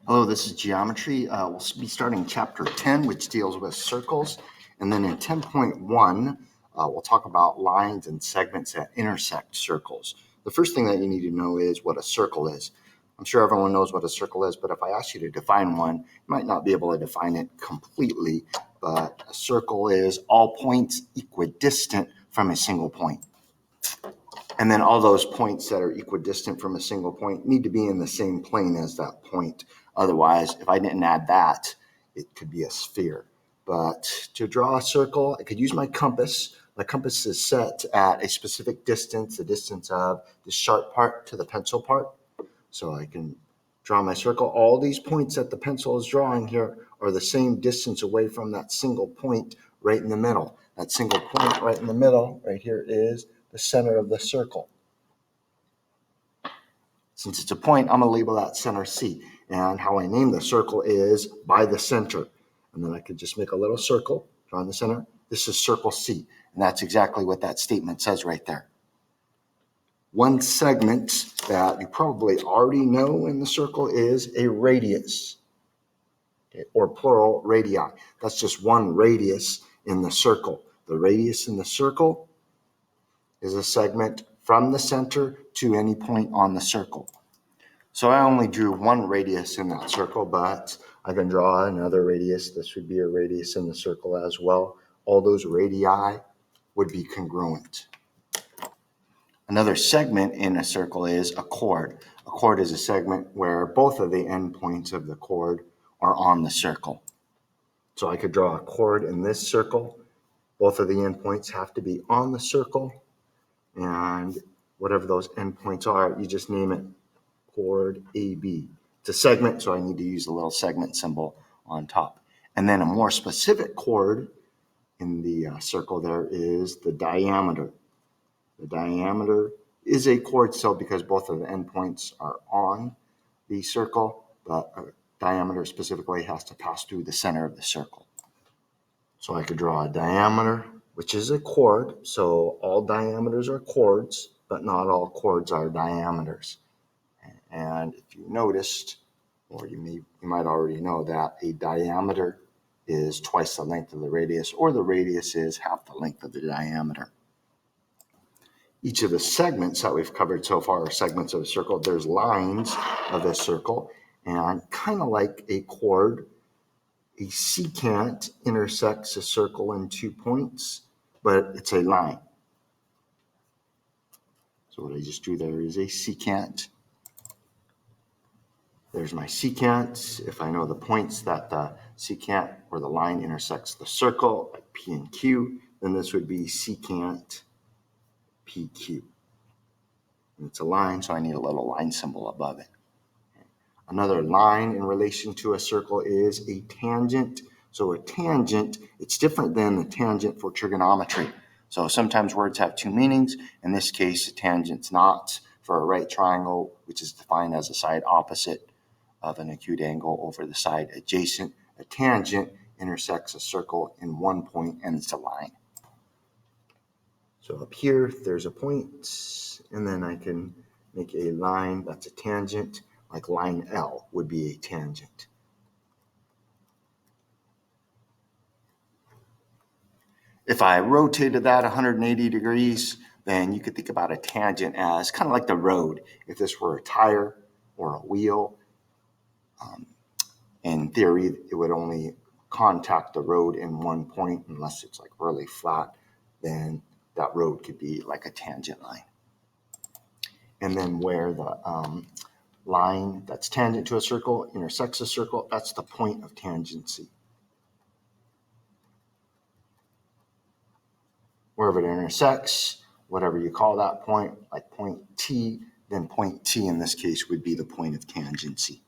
Hello, this is geometry. We'll be starting chapter 10, which deals with circles. And then in 10.1, we'll talk about lines and segments that intersect circles. The first thing that you need to know is what a circle is. I'm sure everyone knows what a circle is, but if I ask you to define one, you might not be able to define it completely. But a circle is all points equidistant from a single point. And then all those points that are equidistant from a single point need to be in the same plane as that point. Otherwise, if I didn't add that, it could be a sphere. But to draw a circle, I could use my compass. My compass is set at a specific distance, the distance of the sharp part to the pencil part. So I can draw my circle. All these points that the pencil is drawing here are the same distance away from that single point right in the middle. That single point right in the middle, right here, is the center of the circle. Since it's a point, I'm going to label that center C. And how I name the circle is by the center. And then I could just make a little circle, draw in the center. This is circle C. And that's exactly what that statement says right there. One segment that you probably already know in the circle is a radius, or plural radii. That's just one radius in the circle. The radius in the circle is a segment from the center to any point on the circle. So I only drew one radius in that circle, but I can draw another radius. This would be a radius in the circle as well. All those radii would be congruent. Another segment in a circle is a chord. A chord is a segment where both of the endpoints of the chord are on the circle. So I could draw a chord in this circle. Both of the endpoints have to be on the circle. And whatever those endpoints are, you just name it chord AB. It's a segment, so I need to use a little segment symbol on top. And then a more specific chord in the circle there is the diameter. The diameter is a chord still because both of the endpoints are on the circle, but a diameter specifically has to pass through the center of the circle. So I could draw a diameter, which is a chord. So all diameters are chords, but not all chords are diameters. And if you noticed, or you might already know that a diameter is twice the length of the radius, or the radius is half the length of the diameter. Each of the segments that we've covered so far are segments of a circle. There's lines of a circle, and kind of like a chord, a secant intersects a circle in 2 points, but it's a line. So what I just drew there is a secant. There's my secant. If I know the points that the secant or the line intersects the circle, like P and Q, then this would be secant PQ. And it's a line, so I need a little line symbol above it. Another line in relation to a circle is a tangent. So a tangent, it's different than the tangent for trigonometry. So sometimes words have two meanings. In this case, a tangent's not. For a right triangle, which is defined as a side opposite of an acute angle over the side adjacent, a tangent intersects a circle in 1 point, and it's a line. So up here, there's a point, and then I can make a line that's a tangent, like line L would be a tangent. If I rotated that 180 degrees, then you could think about a tangent as kind of like the road. If this were a tire or a wheel, in theory, it would only contact the road in 1 point unless it's like really flat. Then that road could be like a tangent line. And then where the line that's tangent to a circle intersects a circle, that's the point of tangency. Wherever it intersects, whatever you call that point, like point T, then point T in this case would be the point of tangency.